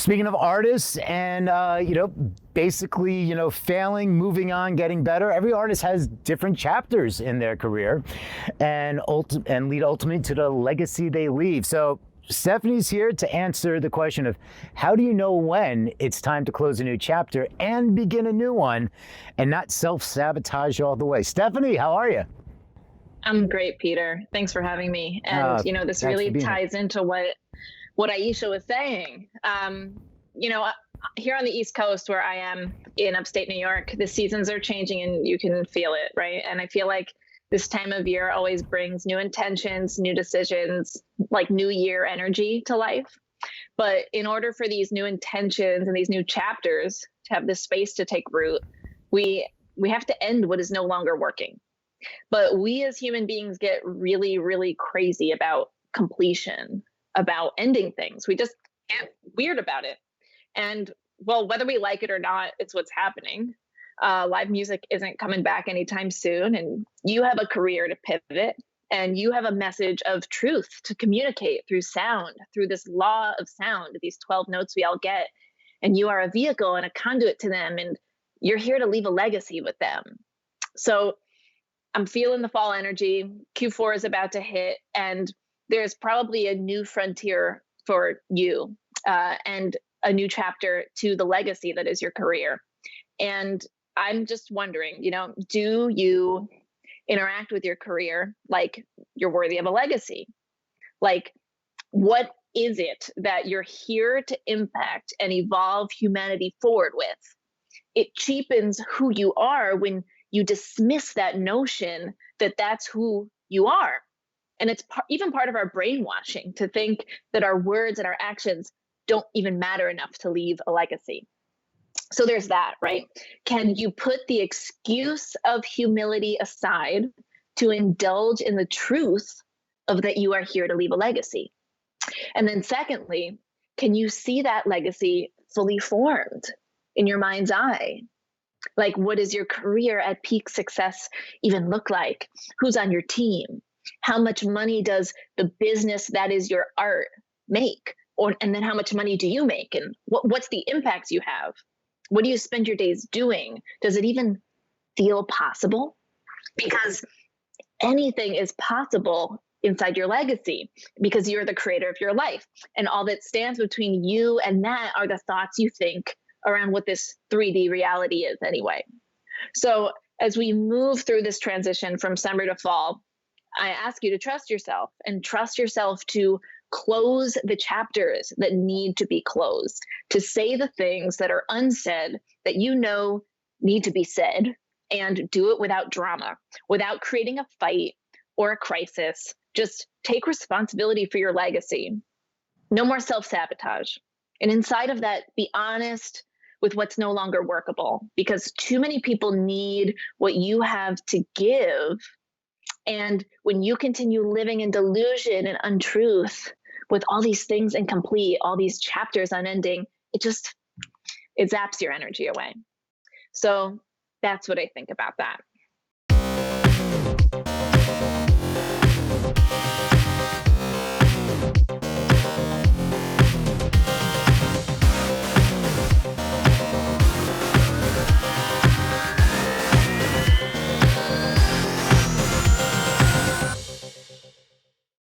Speaking of artists and, basically, failing, moving on, getting better, every artist has different chapters in their career and lead ultimately to the legacy they leave. So Stephanie's here to answer the question of how do you know when it's time to close a new chapter and begin a new one and not self-sabotage all the way. Stephanie, how are you? I'm great, Peter. Thanks for having me. And, this Thanks for really being here. ties into what Aisha was saying. Here on the East Coast, where I am in upstate New York, the seasons are changing and you can feel it, right? And I feel like this time of year always brings new intentions, new decisions, like new year energy to life. But in order for these new intentions and these new chapters to have this space to take root, we have to end what is no longer working. But we as human beings get really, really crazy about completion, about ending things. We just get weird about it. And well, whether we like it or not, it's what's happening. Live music isn't coming back anytime soon. And you have a career to pivot, and you have a message of truth to communicate through sound, through this law of sound, these 12 notes we all get. And you are a vehicle and a conduit to them. And you're here to leave a legacy with them. So I'm feeling the fall energy. Q4 is about to hit, and there's probably a new frontier for you and a new chapter to the legacy that is your career. And I'm just wondering, do you interact with your career like you're worthy of a legacy? Like, what is it that you're here to impact and evolve humanity forward with? It cheapens who you are when you dismiss that notion that that's who you are. And it's even part of our brainwashing to think that our words and our actions don't even matter enough to leave a legacy. So there's that, right? Can you put the excuse of humility aside to indulge in the truth of that you are here to leave a legacy? And then secondly, can you see that legacy fully formed in your mind's eye? Like, what does your career at peak success even look like? Who's on your team? How much money does the business that is your art make? And then how much money do you make? And what's the impacts you have? What do you spend your days doing? Does it even feel possible? Because anything is possible inside your legacy because you're the creator of your life. And all that stands between you and that are the thoughts you think around what this 3D reality is anyway. So as we move through this transition from summer to fall, I ask you to trust yourself and trust yourself to close the chapters that need to be closed, to say the things that are unsaid that need to be said, and do it without drama, without creating a fight or a crisis. Just take responsibility for your legacy. No more self-sabotage. And inside of that, be honest with what's no longer workable, because too many people need what you have to give. And when you continue living in delusion and untruth with all these things incomplete, all these chapters unending, it zaps your energy away. So that's what I think about that.